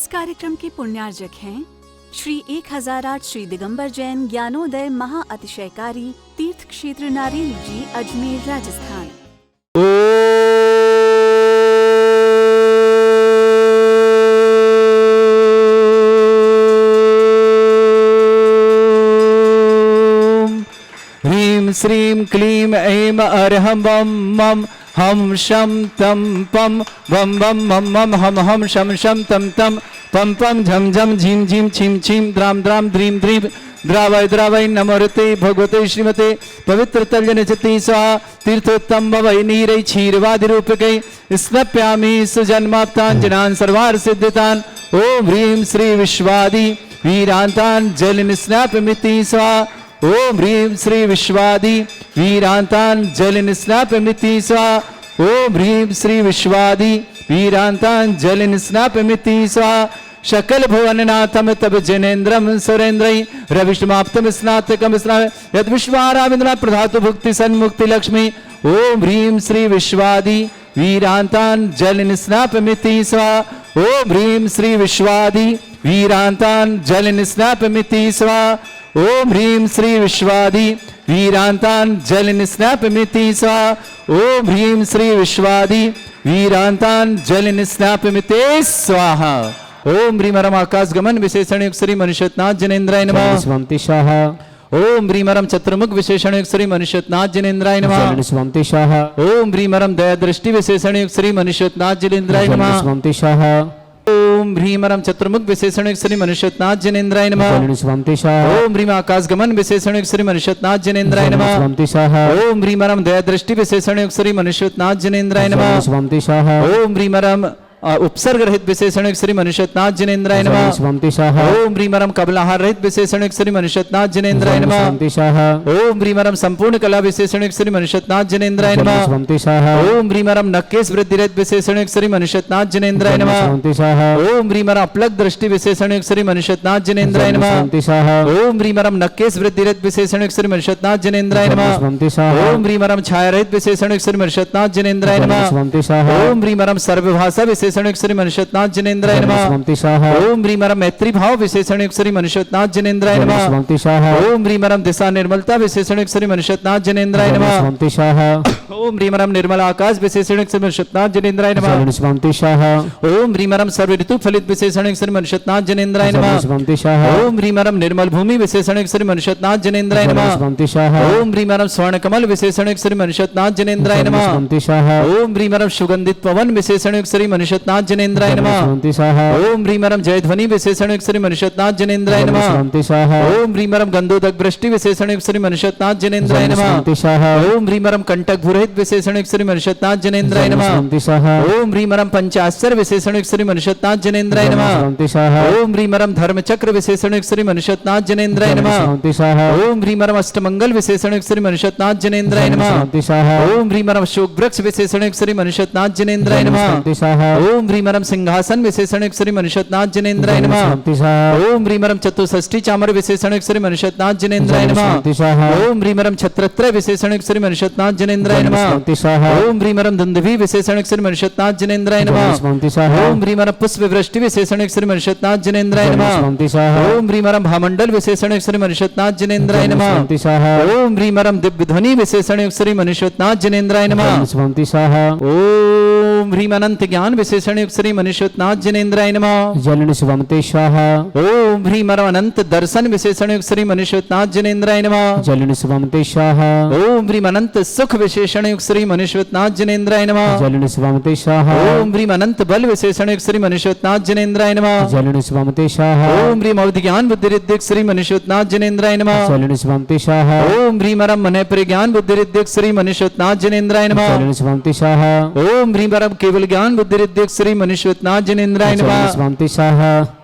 इस कार्यक्रम के पुण्यार्जक हैं श्री 1008 श्री दिगंबर जैन ज्ञानोदय महाअतिशयकारी तीर्थ क्षेत्र नारेल जी, अजमेर, राजस्थान। ह्रीं श्रीं क्लीं ऐं अर्हं बम मम हम शम तम पम बम बम मम मम हम हम शम शम तम तम पम पम झम झम झीम झीम छिम छिम द्राम द्राम द्रीम द्रीम द्रावय द्रावय नमोरते भगवते श्रीमते पवित्र तल्यन चति स्वाहा तीर्थोत्तम भवै नीरै क्षीरवादि रूपकै स्नप्यामि सुजन्माप्ताञ्जनान् सर्वार्थ सिद्धितान्। ओम ह्रीं श्री विश्वादि वीरान्तान् जलिन स्नापमिति स्वाहा। ओम ह्रीं श्री विश्वादि वीरान्तान् जलिन स्नापमिति स्वाहा। ओम ह्रीं श्री विश्वादि वीरान्तान् जलिन स्नापमिति स्वाहा। शकल भुवननाथम तब जनेन्द्रम सुरेन्द्रै रविष्टमाप्तम स्नातकम स्नात यद विश्वाराविंद्र प्रधातु भुक्ति सन्मुक्ति लक्ष्मी। ओम ह्रीं श्री विश्वादि वीरान्तान् जलिन स्नापमिति स्वाहा। ओम ह्रीं श्री विश्वादि वीरान्तान् जलिन स्नापमिति स्वाहा। ओम ह्रीं श्री विश्वादि वीरान्तान् जलिन स्नापमिति स्वाहा। ओम ह्रीं श्री विश्वादि वीरान्तान् जलिन स्नापमिति स्वाहा। ओम ह्रीमरम आकाश गमन विशेषण युक्त श्री मनुष्यनाथ जनेन्द्राय नमः। स्वंति शाह। ओम ह्रीमरम चतुर्मुख विशेषण युक्त श्री मनुष्यनाथ जनेन्द्राय नमः। स्वंति शाह। ओम ह्रीमरम दया दृष्टि विशेषण युक्त श्री मनुष्यनाथ जनेन्द्राय नमः। स्वंति शाह। ओम ह्रीमरम चतुर्मुख विशेषण युक्त श्री मनुष्यनाथ जनेन्द्राय नमः। स्वंति शाह। ओम ह्रीम आकाश गमन विशेषण युक्त श्री मनुष्यनाथ जनेन्द्राय नमः। स्वंति शाह। ओम ह्रीमरम दया दृष्टि विशेषण युक्त श्री मनुष्यनाथ जनेन्द्राय नमः। स्वंति शाह। ओम ह्रीमरम उपसर्ग रहित विशेषण युक्त श्री मनुष्यनाथ जनेन्द्राय नमः। स्वंति शाह। ओम ह्रीमरम कबलाहार रहित विशेषण युक्त श्री मनुष्यनाथ जनेन्द्राय नमः। स्वंति शाह। ओम ह्रीमरम संपूर्ण कला विशेषण युक्त श्री मनुष्यनाथ जनेन्द्राय नमः। स्वंति शाह। ओम ह्रीमरम नक्केश वृद्धि रहित विशेषण युक्त श्री मनुष्यनाथ जनेन्द्राय नमः। स्वंति शाह। ओम ह्रीमरम अपलक दृष्टि विशेषण युक्त श्री मनुष्यनाथ जनेन्द्राय नमः। स्वंति शाह। ओम ह्रीमरम नक्केश वृद्धि रहित विशेषण युक्त श्री मनुष्यनाथ जनेन्द्राय नमः। स्वंति शाह। ओम ह्रीमरम छाया रहित विशेषण युक्त श्री मनुष्यनाथ जनेन्द्राय नमः। स्वंति शाह। ओम ह्रीमरम सर्वभाषा विशेषण युक्त श्री मनुष्यनाथ जनेन्द्राय नमः। स्वंति शाह। ओम ह्रीमरम मैत्री भाव विशेषण युक्त श्री मनुष्यनाथ जनेन्द्राय नमः। स्वंति शाह। ओम ह्रीमरम दिशा निर्मलता विशेषण युक्त श्री मनुष्यनाथ जनेन्द्राय नमः। स्वंति शाह। ओम ह्रीमरम निर्मल आकाश विशेषण युक्त श्री मनुष्यनाथ जनेन्द्राय नमः। स्वंति शाह। ओम ह्रीमरम सर्व ऋतु फलित विशेषण युक्त श्री मनुष्यनाथ जनेन्द्राय नमः। स्वंति शाह। ओम ह्रीमरम निर्मल भूमि विशेषण युक्त श्री मनुष्यनाथ जनेन्द्राय नमः। स्वंति शाह। ओम ह्रीमरम स्वर्ण कमल विशेषण युक्त श्री मनुष्यनाथ जनेन्द्राय नमः। स्वंति शाह। ओम ह्रीमरम सुगंधित पवन विशेषण युक्त श्री मनुष्यनाथ जनेन्द्राय नमः। स्वंति शाह। ओम ह्रीमरम जयध्वनि विशेषण युक्त श्री मनुष्यनाथ जनेन्द्राय नमः। स्वंति शाह। ओम ह्रीमरम गंधोदक वृष्टि विशेषण युक्त श्री मनुष्यनाथ जनेन्द्राय नमः। स्वंति शाह। ओम ह्रीमरम कंटक भूरहित विशेषण युक्त श्री मनुष्यनाथ जनेन्द्राय नमः। स्वंति शाह। ओम ह्रीमरम पंचाश्चर्य विशेषण युक्त श्री मनुष्यनाथ जनेन्द्राय नमः। स्वंति शाह। ओम ह्रीमरम धर्मचक्र विशेषण युक्त श्री मनुष्यनाथ जनेन्द्राय नमः। स्वंति शाह। ओम ह्रीमरम अष्टमंगल विशेषण युक्त श्री मनुष्यनाथ जनेन्द्राय नमः। स्वंति शाह। ओम ह्रीमरम शोक वृक्ष विशेषण युक्त श्री मनुष्यनाथ जनेन्द्राय नमः। स्वंति शाह। ओम ह्रीमरम सिंहासन विशेषण युक्त श्री मनुष्यनाथ जनेन्द्राय नमः। स्वंति शाह। ओम ह्रीमरम चतुष्षष्ठी चामर विशेषण युक्त श्री मनुष्यनाथ जनेन्द्राय नमः। स्वंति शाह। ओम ह्रीमरम छत्रत्रय विशेषण युक्त श्री मनुष्यनाथ जनेन्द्राय नमः। स्वंति शाह। ओम ह्रीमरम दुंदुभि विशेषण युक्त श्री मनुष्यनाथ जनेन्द्राय नमः। स्वंति शाह। ओम ह्रीमरम पुष्प वृष्टि विशेषण युक्त श्री मनुष्यनाथ जनेन्द्राय नमः। स्वंति शाह। ओम ह्रीमरम भामंडल विशेषण युक्त श्री मनुष्यनाथ जनेन्द्राय नमः। स्वंति शाह। ओम ह्रीमरम दिव्य ध्वनि विशेषण युक्त श्री मनुष्यनाथ जनेन्द्राय नमः। स्वंति शाह। ओम ह्रीम अनंत ज्ञान विशेषण युक्त श्री मनुष्यनाथ जनेन्द्राय नमः। जलन स्वंति शाह। ओम ह्रीमरम अनंत दर्शन विशेषण युक्त श्री मनुष्यनाथ जनेन्द्राय नमः। जलन स्वंति शाह। ओम ह्रीम अनंत सुख विशेषण युक्त श्री मनुष्यनाथ जनेन्द्राय नमः। जलन स्वंति शाह। ओम ह्रीम अनंत बल विशेषण युक्त श्री मनुष्यनाथ जनेन्द्राय नमः। जलन स्वंति शाह। ओम ह्रीम अवधि ज्ञान बुद्धि रिद्धिक श्री मनुष्यनाथ जनेन्द्राय नमः। जलन स्वंति शाह। ओम ह्रीमरम मन प्रज्ञान बुद्धि रिद्धिक श्री मनुष्यनाथ जनेन्द्राय नमः। जलन स्वंति शाह। ओम ह्रीमरम केवल ज्ञान बुद्धि रिद्धिक श्री मनुष्यनाथ जनेन्द्राय नमः। स्वंति शाह।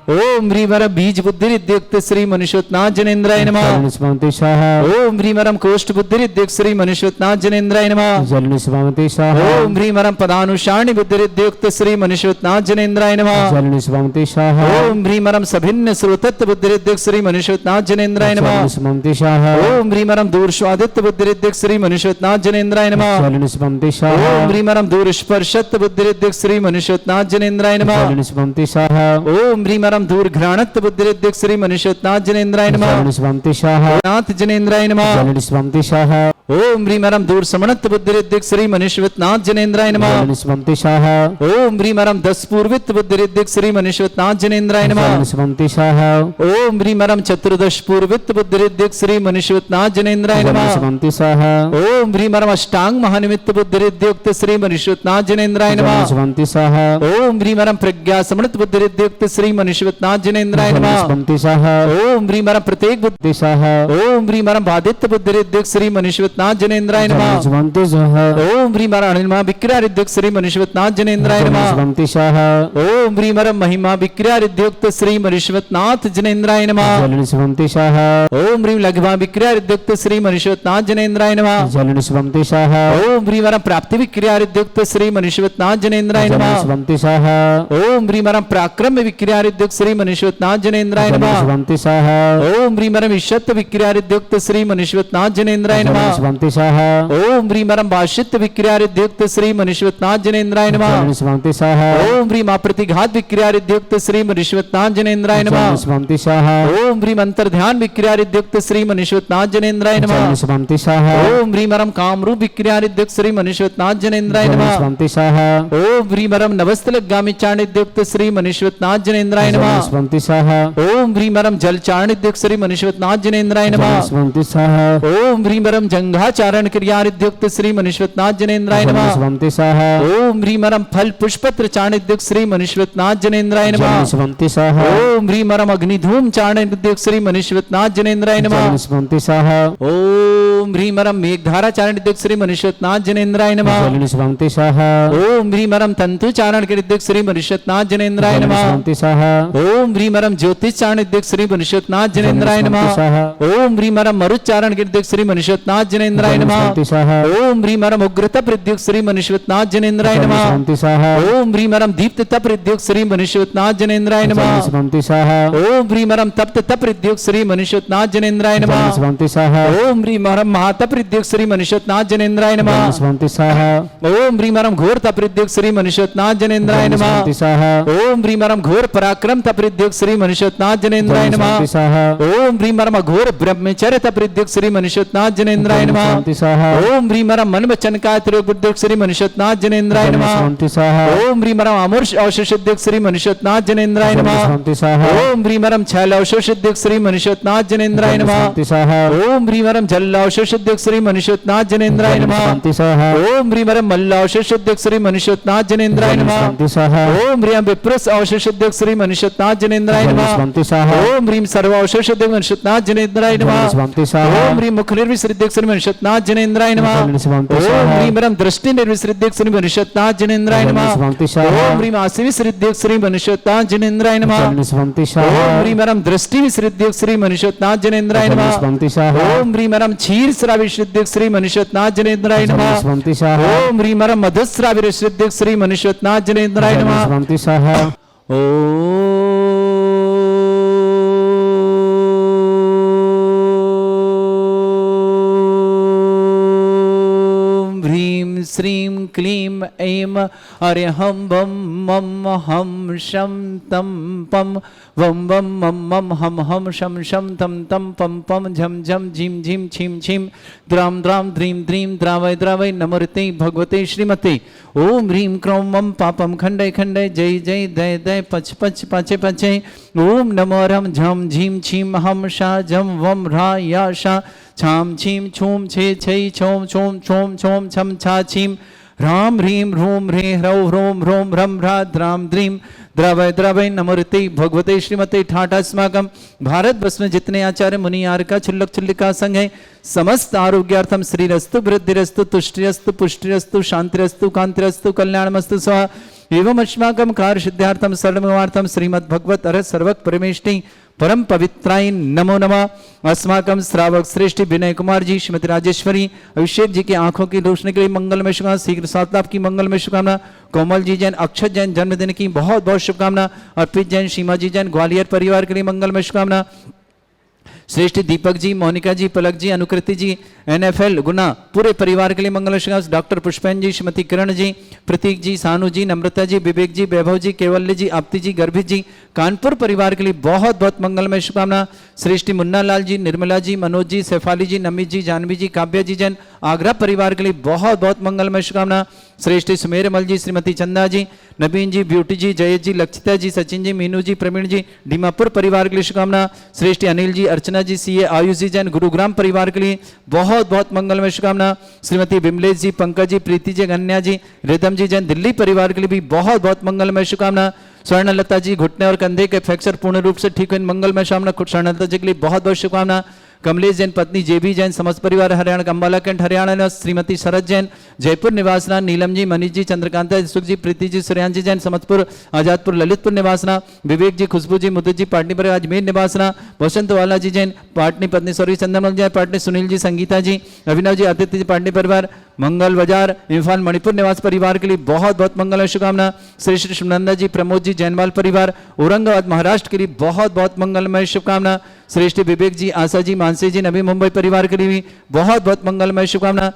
ओम ह्रीमरम बीज बुद्धिरिद्युक्त श्री मनुष्योत्नाथ जनेन्द्राय नमः। जल स्वामी स्वाहा ओम ह्रीमरम कोष्ठ बुद्धिरिद्युक्त श्री मनुष्योत्नाथ जनेन्द्राय नमः। जल स्वामी स्वाहा ओम ह्रीमरम पदानुषाणि बुद्धिरिद्युक्त श्री मनुष्योत्नाथ जनेन्द्राय नमः। जल स्वामी स्वाहा ओम ह्रीमरम सभिन्न श्रोतत्व बुद्धिरिद्युक्त श्री मनुष्योत्नाथ जनेन्द्राय नमः। जल स्वामी स्वाहा ओम ह्रीमरम दूरस्वादित्व बुद्धिरिद्युक्त श्री मनुष्योत्नाथ जनेन्द्राय नमः। जल स्वामी स्वाहा ओम ह्रीमरम दूरस्पर्शत्व बुद्धिरिद्युक्त श्री मनुष्योत्नाथ जनेन्द्राय नमः। जल स्वामी स्वाहा ओम ह्रीमरम दूरघ्राणत्व बुद्धिरिद्युक्त श्री मनुष्योत्नाथ जनेन्द्राय नमः। जल स्वामी स्वाहा नाथ जनेन्द्राय नमः। जल स्वामी स्वाहा ओम ह्रीमरम दूर समणत्व बुद्धिरिद्युक्त श्री मनुष्योत्नाथ जनेन्द्राय नमः। जल स्वामी स्वाहा ओम ह्रीमरम दस पूर्वित्व बुद्धिरिद्युक्त श्री मनुष्योत्नाथ जनेन्द्राय नमः। जल स्वामी स्वाहा ओम ह्रीमरम चतुर्दश पूर्वित्व बुद्धिरिद्युक्त श्री मनुष्योत्नाथ जनेन्द्राय जल नमः। स्वामी स्वाहा ओम ह्रीमरम अष्टांग महानिमित्त बुद्धिरिद्युक्त श्री मनुष्योत्नाथ जनेन्द्राय जल नमः। स्वामी स्वाहा ओम ह्रीमरम प्रज्ञा समणत बुद्धिरिद्युक्त श्री मनुष्योत्नाथ जनेन्द्राय जल नमः। स्वामी स्वाहा ओम ह्रीमरम प्रत्येक बुद्धि स्वाहा ओम ह्रीमरम बाधित्य बुद्धिरिद्युक्त श्री मनुष्योत्नाथ जनेन्द्राय जल नमः। स्वामी स्वाहा ओम ह्रीमरम अनिमा विक्रियारिद्युक्त श्री मनुष्योत्नाथ जनेन्द्राय जल नमः। स्वामी स्वाहा ओम ह्रीमरम महिमा विक्रियारिद्युक्त श्री मनुष्योत्नाथ जनेन्द्राय नमः। जल स्वामी स्वाहा ओम ह्रीम लघ्मा विक्रियारिद्युक्त श्री मनुष्योत्नाथ जनेन्द्राय नमः। जल स्वामी स्वाहा ओम ह्रीमरम प्राप्ति विक्रियारिद्युक्त श्री मनुष्योत्नाथ जनेन्द्राय जल नमः। स्वामी स्वाहा ओम ह्रीमरम पराक्रम विक्रियारिद्युक्त श्री मनुष्योत्नाथ जनेन्द्राय जल नमः। स्वामी स्वाहा ओम ह्रीमरम ईशत्व विक्रियारिद्युक्त श्री मनुष्योत्नाथ जनेन्द्राय जल नमः। स्वामी स्वाहा ओम ह्रीमरम भाषित्व विक्रियारिद्युक्त श्री मनुष्योत्नाथ जनेन्द्राय जल नमः। स्वामी स्वाहा ओम ह्रीम प्रतिघात विक्रियारिद्युक्त श्री मनुष्योत्नाथ जनेन्द्राय जल नमः। स्वामी स्वाहा ओम ह्रीम अंतर्ध्यान विक्रियारिद्युक्त श्री मनुष्योत्नाथ जनेन्द्राय जल नमः। स्वामी स्वाहा ओम ह्रीमरम कामरूप विक्रियारिद्युक्त श्री मनुष्योत्नाथ जनेन्द्राय जल नमः। स्वामी स्वाहा ओम ह्रीमरम नवस्तलगामी चाणिद्युक्त श्री मनुष्योत्नाथ जनेन्द्राय जल नमः। स्वामी स्वाहा ओम ह्रीमरम जल चारणिद्युक्त श्री मनुष्योत्नाथ जनेन्द्राय जल नमः। स्वामी स्वाहा ओम ह्रीमरम जंघाचारण क्रियारिद्युक्त श्री मनुष्योत्नाथ जनेन्द्राय जल नमः। स्वामी स्वाहा ओम ह्रीमरम फल पुष्पत्र चाणिद्युक्त श्री मनुष्योत्नाथ जनेन्द्राय जल नमः। स्वामी स्वाहा ओम ह्रीमरम अग्निधूम चाणिद्युक्त श्री मनुष्योत्नाथ जनेन्द्राय नमः। जल स्वामी स्वाहा ओम ह्रीमरम मेघधारा चारणिद्युक्त श्री मनुष्योत्नाथ जनेन्द्राय नमः। जल स्वामी स्वाहा ओम ह्रीमरम तंतु चारण कृद्युक्त श्री मनुष्योत्नाथ जनेन्द्राय जल नमः। स्वामी स्वाहा ओम ह्रीमरम ज्योतिष चाणिद्युक्त श्री मनुष्योत्नाथ जनेन्द्राय नमः। स्वाहा ओम ह्रीमरम मरुच्चारण कृद्युक्त श्री मनुष्योत्नाथ जनेन्द्राय नमः। स्वामी स्वाहा ओम ह्रीमरम उग्रता प्रद्युक्त श्री मनुष्योत्नाथ जनेन्द्राय नमः। स्वामी स्वाहा ओम ह्रीमरम दीप्तता प्रद्युक्त श्री मनुष्योत्नाथ जनेन्द्राय नमः। स्वामी स्वाहा ओम ह्रीमरम तप्त तप प्रद्युक्त श्री मनुष्योत्नाथ जनेन्द्राय नमः। स्वामी स्वाहा ओम ह्रीमरम महातप प्रद्युक्त श्री मनुष्योत्नाथ जनेन्द्राय नमः। स्वामी स्वाहा ओम ह्रीमरम घोर तप्रद्युक्त श्री मनुष्योत्नाथ जनेन्द्राय नमः। स्वामी स्वाहा ओम ह्रीमरम घोर पराक्रम तप्रद्युक्त श्री मनुष्योत्नाथ जनेन्द्राय नमः। स्वामी स्वाहा ओम ह्रीमरम घोर ब्रह्मचर्य तप्रद्युक्त श्री मनुष्योत्नाथ जनेन्द्राय नमः। स्वामी स्वाहा ओम ह्रीमरम मन वचन काय त्रयोबुद्युक्त श्री मनुष्योत्नाथ जनेन्द्राय नमः। स्वामी स्वाहा ओम ह्रीमरम अमूर्ष अवशोषिद्युक्त श्री मनुष्योत्नाथ जनेन्द्राय नमः। स्वामी स्वाहा ओम ह्रीमरम छैल अवशोषिद्युक्त श्री मनुष्योत्नाथ जनेन्द्राय नमः। स्वामी स्वाहा ओम ह्रीमरम जल अवशोषिद्युक्त श्री मनुष्योत्नाथ जनेन्द्राय नमः। स्वामी स्वाहा ओम ह्रीमरम मल्ल अवशोषिद्युक्त श्री मनुष्योत्नाथ जनेन्द्राय नमः। स्वामी स्वाहा ओम ह्रीम विप्रस अवशोषिद्युक्त श्री मनुष्योत्नाथ जनेन्द्राय नमः। स्वामी स्वाहा ओम ह्रीम सर्व अवशोषिद्युक्त मनुष्योत्नाथ जनेन्द्राय नमः। स्वामी स्वाहा ओम ह्रीम मुख निर्विसृद्युक्त श्री मनुष्योत्नाथ जनेन्द्राय नमः। स्वामी ओम स्वाहा ह्रीमरम दृष्टि निर्विसृद्युक्त श्री मनुष्योत्नाथ जनेन्द्राय नमः। स्वामी स्वाहा ओम ह्रीम आसिविसृद्युक्त श्री मनुष्योत्नाथ जनेन्द्राय नमः। स्वामी स्वाहा ओम ह्रीमरम दृष्टि विसृद्युक्त श्री मनुष्योत्नाथ जनेन्द्राय नमः। स्वामी स्वाहा ओम ह्रीमरम क्षीर श्राविसृद्युक्त श्री मनुष्योत्नाथ जनेन्द्राय नमः। स्वामी स्वाहा ओम ह्रीमरम मधुश्राविसृद्युक्त श्री मनुष्योत्नाथ जनेन्द्राय नमः। स्वामी स्वाहा ओम ह्रीम श्रीम क्लीम ऐम अर्हं बम मम हम शम तम पम वम वम मम मम हम शम शम तम तम पम पम झम झम झिम झिम छिम छिम द्राम द्राम द्रीम द्रीम द्रावय द्रावय नमोते भगवते श्रीमते ओम ह्रीम क्रोम मम पापम खंडय खंडय जय जय दय दय पच पच पाचे पचे ओम नमो रम झम झीम छीम हम शा झम वम रा या शा छाम छीम छूम छे छै छोम छोम छोम छोम छम छा छीम राम ह्रीम ह्रूम ह्रे ह्रौ ह्रोम ह्रोम ह्रम ह्रा द्राम द्रीम द्रवय द्रवय नमोते भगवते श्रीमते ठाटा स्माकम भारत वर्ष में जितने आचार्य मुनि आर्का छुल्लक छुल्लिका संघ है समस्त आरोग्यार्थम श्रीरस्तु वृद्धिरस्तु तुष्टिरस्तु पुष्टिरस्तु शांतिरस्तु कांतिरस्तु कल्याणमस्तु स्वा एवं अस्माकं कार्य सिद्धार्थम सर्वमार्थम श्रीमद्भगवत अरहत सर्वक परमेष्टि परम पवित्राय नमो नमः। अस्माकं श्रावक श्रेष्ठ विनय कुमार जी, श्रीमती राजेश्वरी, अभिषेक जी की आंखों की रोशनी के लिए मंगलमय शुभकामना, शीघ्र साथ लाभ की मंगलमय शुभकामना। कोमल जी जैन, अक्षत जैन जन्मदिन की बहुत बहुत शुभकामना। अर्पित जैन, सीमा जी जैन, ग्वालियर परिवार के लिए मंगलमय शुभकामना। श्रेष्ठ दीपक जी, मोनिका जी, पलक जी, अनुकृति जी, NFL गुना पूरे परिवार के लिए मंगल शुभकामना। डॉक्टर पुष्पेन जी, श्रीमती किरण जी, प्रतीक जी, सानू जी, नम्रता जी, विवेक जी, वैभव जी, केवल्य जी, आपती जी, गर्भित जी, कानपुर परिवार के लिए बहुत बहुत मंगलमय शुभकामना। श्रेष्ठ मुन्ना लाल जी, निर्मला जी, मनोज जी, सैफाली जी, नमित जी, जानवी जी, काव्या जी जैन, आगरा परिवार के लिए बहुत बहुत मंगलमय शुभकामना। श्रेष्ठ सुमेरमल जी, श्रीमती चंदा जी, नवीन जी, ब्यूटी जी, जयेश जी, लक्षिता जी, सचिन जी, मीनू जी, प्रवीण जी, डीमापुर परिवार के लिए शुभकामना। श्रेष्ठ अनिल जी, अर्चना जी, CA आयुष जी जैन, गुरुग्राम परिवार के लिए बहुत बहुत मंगलमय शुभकामना। श्रीमती विमलेश जी, पंकज जी, प्रीति जी, गन्या जी, रिदम जी जैन, दिल्ली परिवार के लिए भी बहुत बहुत मंगलमय शुभकामना। स्वर्णलता जी, घुटने और कंधे के फ्रैक्चर पूर्ण रूप से ठीक हुए, मंगलमय शुभकामना। स्वर्णलता जी के लिए बहुत बहुत शुभकामना। कमलेश जैन, पत्नी JB जैन, समस्त परिवार हरियाणा अंबाला कैंट हरियाणा निवास। श्रीमती शरद जैन, जयपुर निवासना। नीलम जी, मनीष जी, चंद्रकांता, सुख जी, प्रीति जी, सूर्यांशी जैन, समस्तपुर आजादपुर ललितपुर निवासना। विवेक जी, खुशबू जी, मुदत जी, पाटनी परिवार अजमेर निवासना। वसंत वाला जी जैन, पाटनी पत्नी सौरी चंद्रमल जैन, पाटनी सुनील जी, संगीता जी, अभिनव जी, आदित्य जी, पाटनी परिवार मंगल बाजार इम्फाल मणिपुर निवास परिवार के लिए बहुत बहुत मंगल शुभकामना। श्री श्री शिवनंदा जी, प्रमोद जी, जैनवाल परिवार औरंगाबाद महाराष्ट्र के लिए बहुत बहुत मंगलमय शुभकामना। श्रेष्ठ विवेक जी, आशा जी, मानसी जी, नवी मुंबई परिवार के लिए भी बहुत बहुत मंगलमय शुभकामना।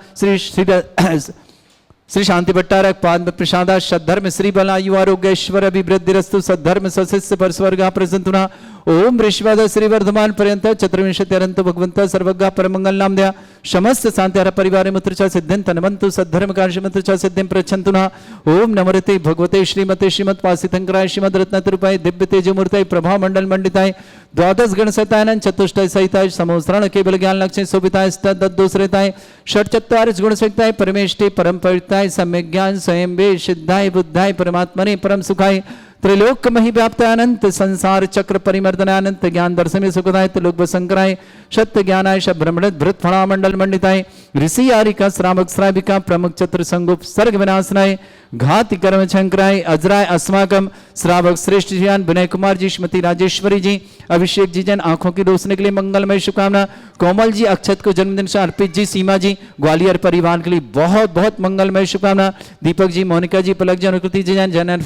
श्री शांति भट्टारक, पाद प्रसादा, सद्धर्म श्री बलायु आरोग्य ऐश्वर्य अभिवृद्धिरस्तु, सद्धर्म सशिष्य परस्वर्गा प्रसंतुना। ओम ऋषिवाद श्रीवर्धमान पर्यंत चतुर्विंशत्यरंत भगवंत सर्वज्ञ परमंगल नाम दया समस्त शांति परिवार मित्र च सिद्धिं तनवंतु सद्धर्म कार्य मित्र च सिद्धिं प्रच्छन्तुना। ओम नमोते भगवते श्रीमते श्रीमत्पासितंकराय श्रीमद रत्नतरूपाय दिव्य तेजमूर्ताय प्रभा मंडल मंडिताय द्वादश गण सतानन चतुष्टय सहिताय समोसरण केवल ज्ञान लक्ष्य शोभिताय तद्दोषरेताय षट्चत्वारिश गुण सहिताय परमेष्टि परम पवित्राय सम्यक ज्ञान स्वयं वे सिद्धाय बुद्धाय परमात्मने परम सुखाय त्रैलोक मही व्याप्त अनंत संसार चक्र परिमर्दनानंत ज्ञान दर्शन सुखदाय त्रिलोक वसंकराय सत्य ज्ञानाय ब्रह्मणत भृत फणा मंडल मंडिताय ऋषि आरिका श्रावक श्राविका प्रमुख चतुर संगुप सर्ग विनाशनाय घाति कर्म शंकराय अजराय अस्माकम श्रावक श्रेष्ठ जियान विनय कुमार जी, श्रीमती राजेश्वरी जी, अभिषेक जी जैन, आंखों की रोशनी के लिए मंगलमय शुभकामना। कोमल जी, अक्षत को जन्मदिन से अर्पित जी, सीमा जी, ग्वालियर परिवार के लिए बहुत बहुत मंगलमय शुभकामना। दीपक जी, मोनिका जी, पलक जी, अनुकृति जी जैन, जैन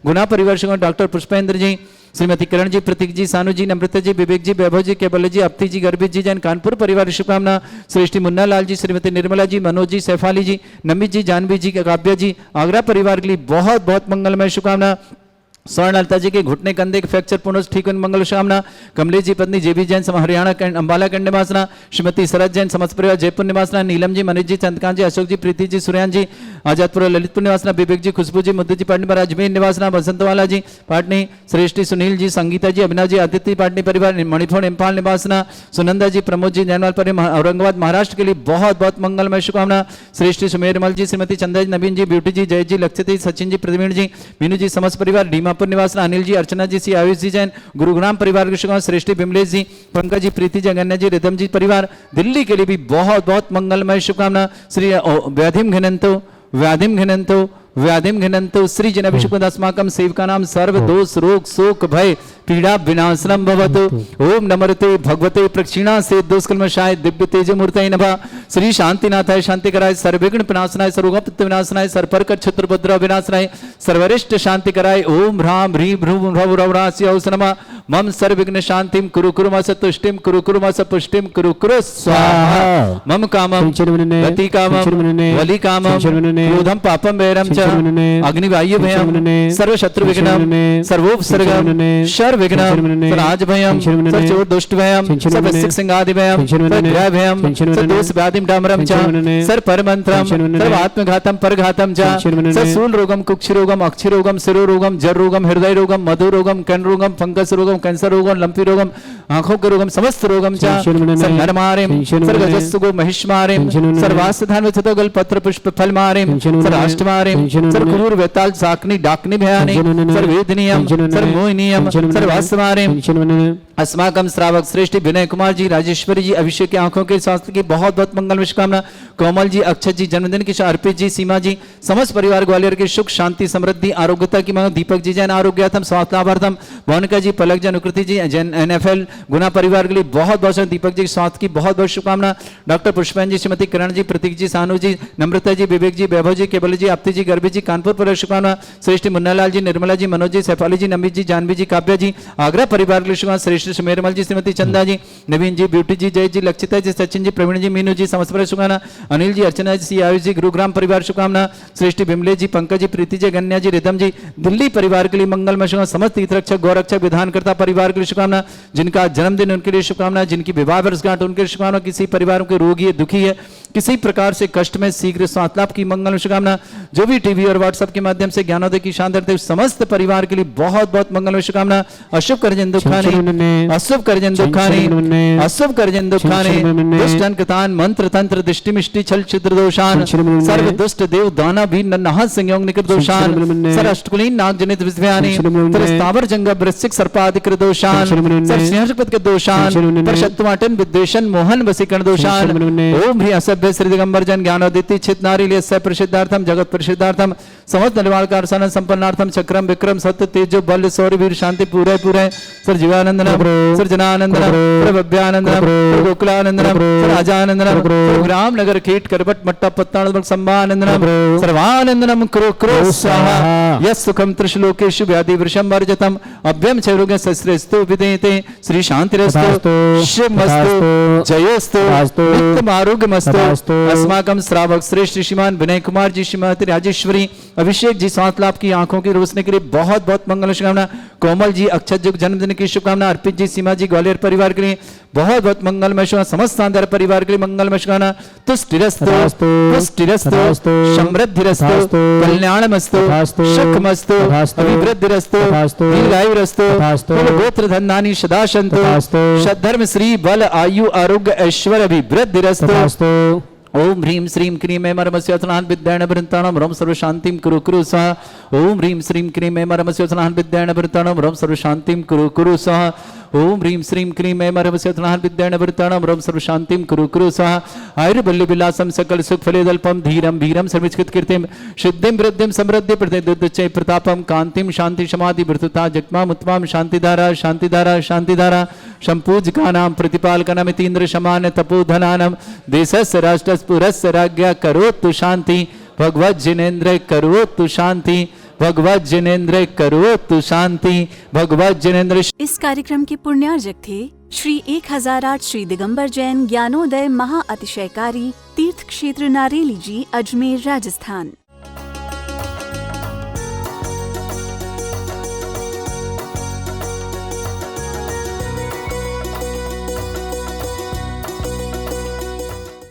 गुना परिवार डॉक्टर पुष्पेंद्र जी, श्रीमती किरण जी, प्रतीक जी, सानू जी, नम्रता जी, विवेक जी, वैभव जी, केवल जी, अपती जी, गर्भित जी जैन, कानपुर परिवार शुभकामना। श्रेष्ठी मुन्ना लाल जी, श्रीमती निर्मला जी, मनोज जी, सैफाली जी, नमित जी, जानवी जी, काव्या जी, आगरा परिवार के लिए बहुत बहुत मंगलमय शुभकामना। स्वर्णलता जी के घुटने कंधे के फ्रैक्चर पूर्ण ठीक मंगल शुभकामना। कमलेश जी, पत्नी JB जैन, हरियाणा अंबाला कैंट निवासना। श्रीमती शरद जैन, समस्त परिवार जयपुर निवासना। नीलम जी, मनीष जी, चंद्रकांत जी, अशोक जी, प्रीति जी, सूर्यान जी, आजादपुर ललितपुर निवासना। विवेक जी, खुशबू जी, मुद्दत जी, पाटनी पर अजमेर निवासना। वसंतवाला जी, पाटनी। श्रेष्ठी सुनील जी, संगीता जी, अभिनव जी, आदित्य पाटनी परिवार मणिपुर इम्फाल निवासना। सुनंदा जी, प्रमोद जी, जैनवाल परिवार औरंगाबाद महाराष्ट्र के लिए बहुत बहुत मंगलमय शुभकामना। श्रेष्ठी सुमेरमल जी, श्रीमती चंदा जी, नवीन जी, ब्यूटी जी, जय जी, लक्षित जी, सचिन जी, प्रवीण जी, मीनू जी, समस्त परिवार डीमापुर निवासना। अनिल जी, अर्चना जी, CA आयुष जी जैन, गुरुग्राम परिवार के शुभकामना। श्रेष्ठी विमलेश जी, पंकज जी, प्रीति जी, गन्या जी, रिदम जी परिवार दिल्ली के लिए भी बहुत बहुत मंगलमय शुभकामना। श्री व्याधिम घिनंतो श्री जन अभिषेक अस्माकं सेवका नाम सर्व दोष रोग शोक भय पीड़ा विनाशनम भवतु। ओम नमोते भगवते प्रक्षिणा से दोषकल्मषाय दिव्य तेज मूर्तये नमः। श्री शांतिनाथाय शांतिकराय सर्वविघ्न विनाशनाय सर्वोपत्ति विनाशनाय सर्वप्रकट क्षत्रभद्र विनाशनाय सर्वरिष्ट शांतिकराय ओम ह्रां ह्रीं भ्रूं भ्रौ रवरास्य औस नमः। मम सर्वविघ्न शांतिम कुरु कुरु मस तुष्टिम कुरु कुरु मस पुष्टिम कुरु कुरु स्वाहा। मम कामम गति कामम वलि कामम क्रोधम पापम वैरम च अग्निवायु भयम सर्व शत्रु विघ्नम सर्वोपसर्गम शर विघ्नम राज भयम चोर दुष्ट भयम सर्व सिंगादि भयम ग्रह भयम दोष व्याधिम डामरम च सर परमंत्रम सर्व आत्मघातम परघातम च सूल रोगम कुक्षि रोगम अक्षि रोगम शिरो रोगम जर रोगम हृदय रोगम मधु रोगम कर्ण रोगम फंगस रोगम कैंसर रोगम लंपी रोगम आंखों के रोगम समस्त रोगम च सर नरमारिम सर गजस्सुगो महिष्मारिम सर वासधान चतुगल पत्र पुष्प फल मारिम सर अष्टमारिम सर कुरूर वेताल साकनी डाकनी भयानी सर वेदनियम सर मोहिनियम सर वासमारिम अस्माकम श्रावक श्रेष्ठ विनय कुमार जी, राजेश्वरी जी, अभिषेक की आंखों के स्वास्थ्य की बहुत बहुत मंगल शुभकामना। कोमल जी, अक्षत जी, जन्मदिन की अर्पित जी, सीमा जी, समस्त परिवार ग्वालियर की सुख शांति समृद्धि आरोग्यता की मांग। दीपक जी जैन आरोग्यार्थम स्वास्थ्य लाभार्थम। मोनिका जी, पलक जी, अनुकृति जी, जैन NFL गुना परिवार के लिए बहुत बहुत दीपक जी स्वास्थ्य की बहुत बहुत शुभकामना। डॉक्टर पुष्पन जी, श्रीमती किरण जी, प्रतीक जी, सानू जी, नम्रता जी, विवेक जी, वैभव जी, केवल जी, आपती जी, गर्भी जी, कानपुर पर शुभकामना। श्रेष्ठ मुन्नालाल जी, निर्मला जी, मनोज जी, सैफाली जी, नमित जी, जानवी जी, काव्या जी, आगरा परिवार के लिए शुभकामना। श्रेष्ठ सुमेरमल जी, श्रीमती चंदा जी, नवीन जी, ब्यूटी जी, जय जी, लक्षिता जी, सचिन जी, प्रवीण जी, मीनू जी, समस्त परिवार शुभकामना। अनिल जी, अर्चना जी, आयुष जी, गुरुग्राम परिवार शुभकामना। श्रेष्ठ बिमले जी, पंकज जी, प्रीति जी, गन्या जी, रिदम जी, दिल्ली परिवार के लिए मंगलमय शुभकामना। समस्त तीर्थरक्षक गौरक्षक विधानकर्ता परिवार के लिए शुभकामना। जिनका जन्मदिन उनके लिए शुभकामना, जिनकी विवाह वर्षगांठ उनके लिए शुभकामना। किसी परिवारों के रोगी है, दुखी है, किसी प्रकार से कष्ट में शीघ्र स्वास्थ्य लाभ की मंगल शुभकामना। जो भी टीवी और व्हाट्सएप के माध्यम से ज्ञानोदय की शानदार देव समस्त परिवार के लिए बहुत बहुत मंगल शुभकामना। अशुभ करजन दुखानी, अशुभ करजन दुखानी, अशुभ करजन दुखानी, दुष्ट अंकतान मंत्र तंत्र दृष्टि मिष्टि छल छिद्र दोषान, सर्व दुष्ट देव दाना भी नन्हा संयोग निकृत दोषान, सर अष्टकुलीन नाग जनित विद्यानि, तर स्थावर जंग वृश्चिक सर्पादिक दोषान, सर सिंहपद के दोषान, पर शत्रुवाटन विद्वेषण मोहन वसीकरण दोषान। ओम ह्री असभ्य श्री दिगंबर जन ज्ञानोदिति चित नारी लिए प्रसिद्धार्थम जगत प्रसिद्धार्थम समस्त निर्वाण कारसान संपन्नार्थम चक्रम विक्रम सत्य तेजो बल शौर्य वीर शांति पूरे पूरे सर जीवानंदनम सर जनानंदनम सर भव्यानंदनम सर गोकुलानंदनम सर राजानंदनम सर ग्राम नगर कीट करबट मट्टा पत्तान संभानंदनम सर्वानंदनम क्रो क्रो स्वाहा यस सुखम त्रिशलोकेषु व्याधि वृषम वर्जतम अभ्यम चैरोग्य सस्रेस्तु विदेते श्री शांतिरस्तु शिवमस्तु जयोस्तु नित्यम आरोग्यमस्तु। अस्माकम श्रावक श्रेष्ठ श्रीमान विनय कुमार जी, श्रीमती राजेश्वरी, अभिषेक जी स्वास्थ्य लाभ की आंखों की रोशनी के लिए बहुत बहुत मंगल शुभकामना। कोमल जी, अक्षत जी जन्मदिन की शुभकामना। अर्पित जी, सीमा जी, ग्वालियर परिवार के लिए बहुत बहुत मंगलमय शुभकामना। समस्त शानदार परिवार के लिए मंगलमय शुभकामना। तुष्टिरस्तु पुष्टिरस्तु समृद्धिरस्तु कल्याणमस्तु सुखमस्तु अभिवृद्धिरस्तु दीर्घायुरस्तु गोत्र धनानि सदा सन्तु सद्धर्म श्री बल आयु आरोग्य ऐश्वर्य अभिवृद्धिरस्तु। ओम ह्रीं श्रीं क्रीं ऐं मरमस्योत्सनान् विद्याण वृन्ताणं रं सर्वशान्तिं कुरु कुरु स्वाहा। ओम ह्रीं श्रीं क्रीं ऐं मरमस्योत्सनान् विद्याण वृन्ताणं रं सर्वशान्तिं कुरु कुरु स्वाहा। ओम ह्रीं श्रीं क्रीं ऐं मरमस्योत्सनान् विद्याण वृन्ताणं रं सर्वशान्तिं कुरु कुरु स्वाहा। आयुर्बल्य विलासं सकल सुख फलेदल्पं धीरं भीरं सर्वचित कीर्तिं शुद्धिं वृद्धिं समृद्धि प्रतिदुच्चै प्रतापं कांतिं शांति समाधि वृतुता जगमाम उत्तमां शांतिधारा शांतिधारा शांतिधारा संपूजकानां प्रतिपालकानां इतीन्द्र समान तपोधनानां देशस्य राष्ट्रस्य पुरस्य राज्ञा करोतु शांति भगवत जिनेन्द्र करोतु शांति भगवत जिनेन्द्र करोतु शांति भगवत जिनेन्द्र। इस कार्यक्रम के पुण्यार्जक थे श्री 1008 श्री दिगंबर जैन ज्ञानोदय महा अतिशयकारी तीर्थ क्षेत्र नारेली जी, अजमेर, राजस्थान।